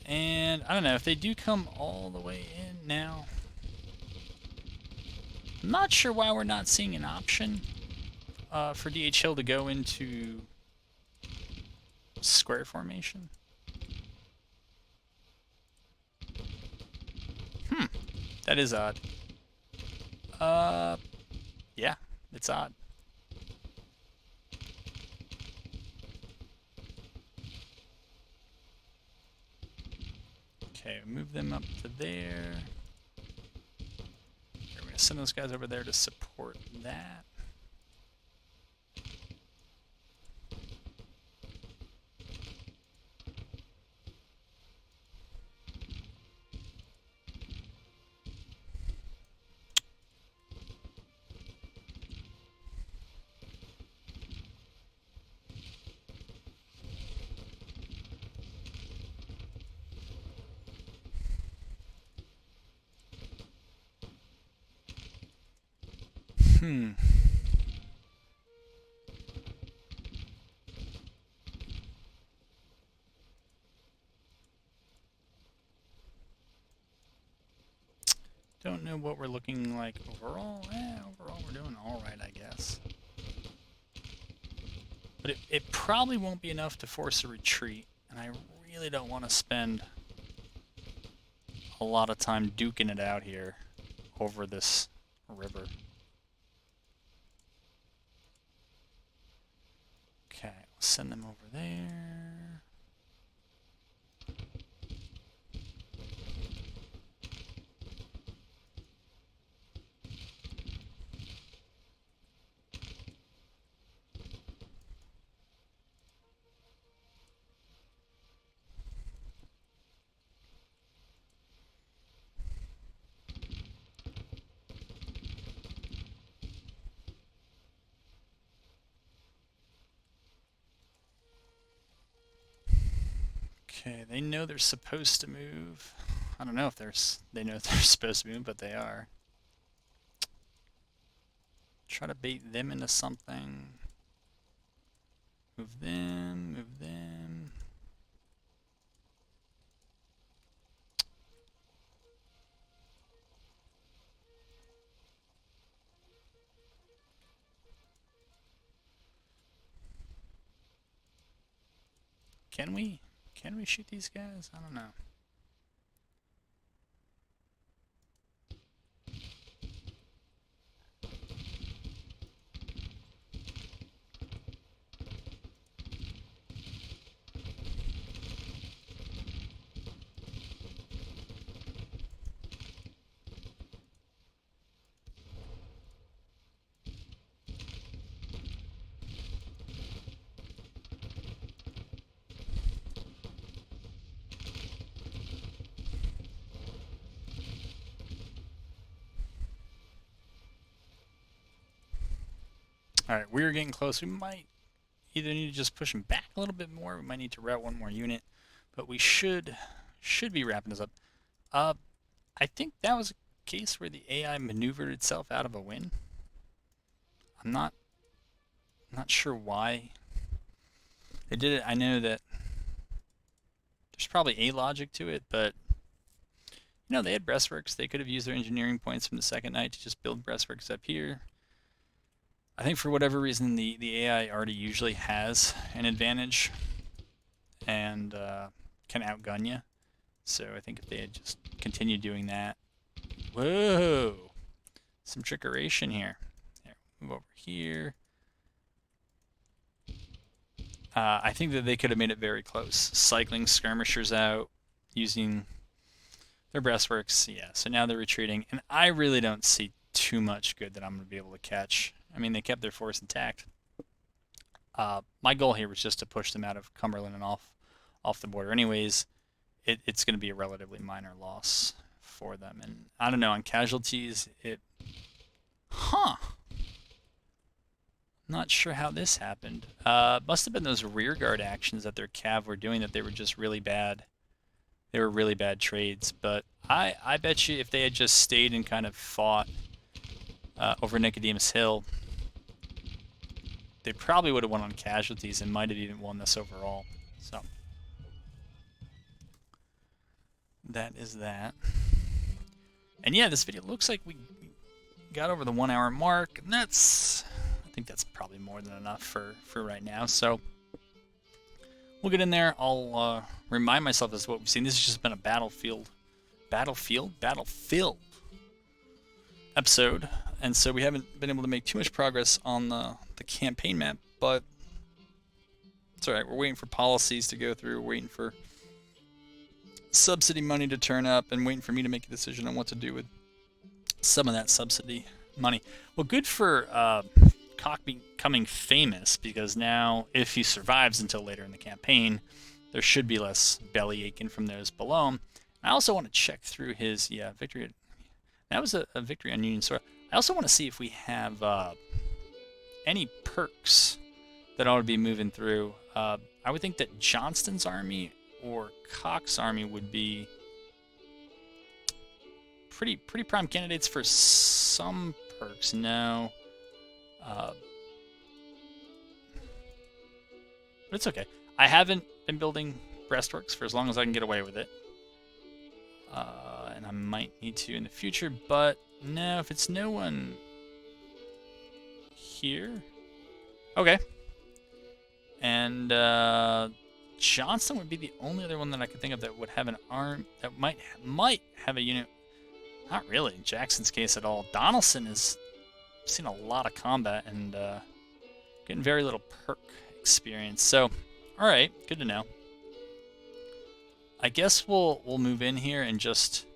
A: And I don't know, if they do come all the way in now, I'm not sure why we're not seeing an option for DH Hill to go into square formation. That is odd. Yeah, it's odd. Okay, move them up to there. We're going to send those guys over there to support that. Don't know what we're looking like overall. Overall we're doing alright, I guess. But it probably won't be enough to force a retreat, and I really don't want to spend a lot of time duking it out here over this river. Okay, we'll send them over there. Okay, they know they're supposed to move. I don't know if they know they're supposed to move, but they are. Try to bait them into something. Move them, move them. Can we? Can we shoot these guys? I don't know. Alright, we're getting close. We might either need to just push them back a little bit more. We might need to route one more unit. But we should be wrapping this up. I think that was a case where the AI maneuvered itself out of a win. I'm not sure why they did it. I know that there's probably a logic to it, but you know, they had breastworks. They could have used their engineering points from the second night to just build breastworks up here. I think for whatever reason the AI already usually has an advantage and can outgun you. So I think if they had just continued doing that. Whoa! Some trickeration here. There, move over here. I think that they could have made it very close. Cycling skirmishers out, using their breastworks. Yeah, so now they're retreating. And I really don't see too much good that I'm going to be able to catch. I mean, they kept their force intact. My goal here was just to push them out of Cumberland and off the border. Anyways, it's going to be a relatively minor loss for them. And I don't know, on casualties, Huh. Not sure how this happened. Must have been those rearguard actions that their cav were doing that they were just really bad. They were really bad trades. But I bet you if they had just stayed and kind of fought over Nicodemus Hill, they probably would have won on casualties and might have even won this overall. So that is that. And yeah, this video looks like we got over the 1 hour mark, and I think that's probably more than enough for right now. So we'll get in there. I'll remind myself as to what we've seen. This has just been a battlefield episode, and so we haven't been able to make too much progress on the campaign map, but it's alright. We're waiting for policies to go through, we're waiting for subsidy money to turn up, and waiting for me to make a decision on what to do with some of that subsidy money. Well, good for Cock becoming famous, because now if he survives until later in the campaign, there should be less belly aching from those below him. I also want to check through his victory. That was a victory on Union Soil. I also want to see if we have any perks that ought to be moving through. I would think that Johnston's army or Cock's army would be pretty prime candidates for some perks. No. But it's okay. I haven't been building breastworks for as long as I can get away with it. And I might need to in the future, but no, if it's no one here. Okay. And Johnston would be the only other one that I could think of that would have an arm that might have a unit. Not really in Jackson's case at all. Donaldson has seen a lot of combat and getting very little perk experience. So, all right, good to know. I guess we'll move in here and just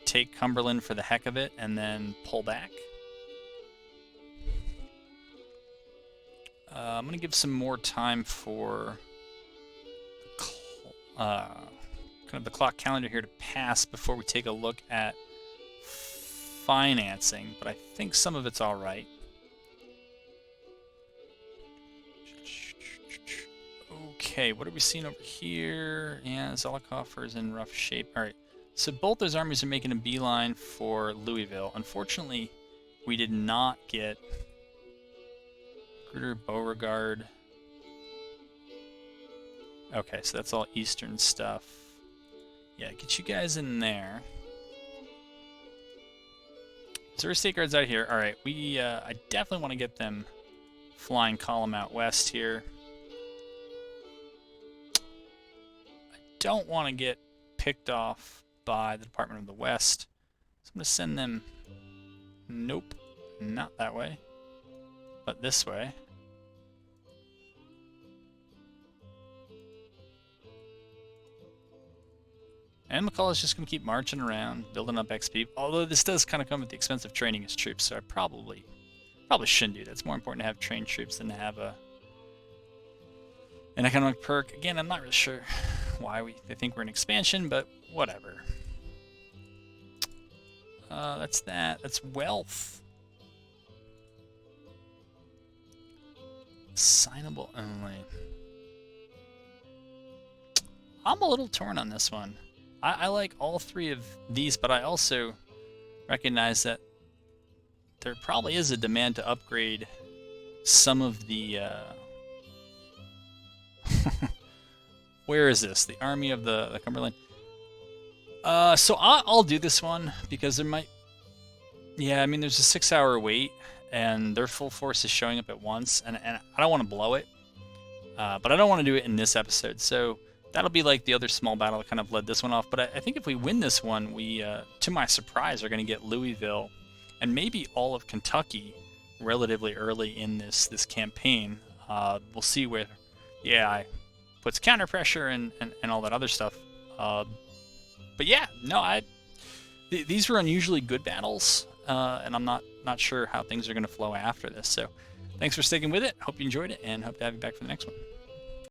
A: take Cumberland for the heck of it, and then pull back. I'm gonna give some more time for kind of the clock calendar here to pass before we take a look at financing, but I think some of it's all right. Okay, what are we seeing over here? Yeah, Zolokoffer is in rough shape. All right, so both those armies are making a beeline for Louisville. Unfortunately, we did not get Grutter, Beauregard. Okay, so that's all eastern stuff. Yeah, get you guys in there. Missouri State Guard's out here. All right, I definitely want to get them flying column out west here. I don't want to get picked off by the Department of the West, so I'm going to send them, nope, not that way, but this way. And McCullough's just going to keep marching around, building up XP. Although this does kind of come at the expense of training his troops, so I probably shouldn't do that. It's more important to have trained troops than to have an economic perk. Again, I'm not really sure why they think we're in expansion, but whatever. That's that. That's wealth. Signable only. I'm a little torn on this one. I like all three of these, but I also recognize that there probably is a demand to upgrade some of the... Where is this? The Army of the Cumberland. So I'll do this one, because there might... Yeah, I mean, there's a 6-hour wait, and their full force is showing up at once, and I don't want to blow it. But I don't want to do it in this episode, so... That'll be like the other small battle that kind of led this one off. But I think if we win this one, we, to my surprise, are going to get Louisville and maybe all of Kentucky relatively early in this campaign. We'll see where the AI puts counter pressure and all that other stuff. But yeah, no, these were unusually good battles, and I'm not sure how things are going to flow after this. So thanks for sticking with it. Hope you enjoyed it, and hope to have you back for the next one.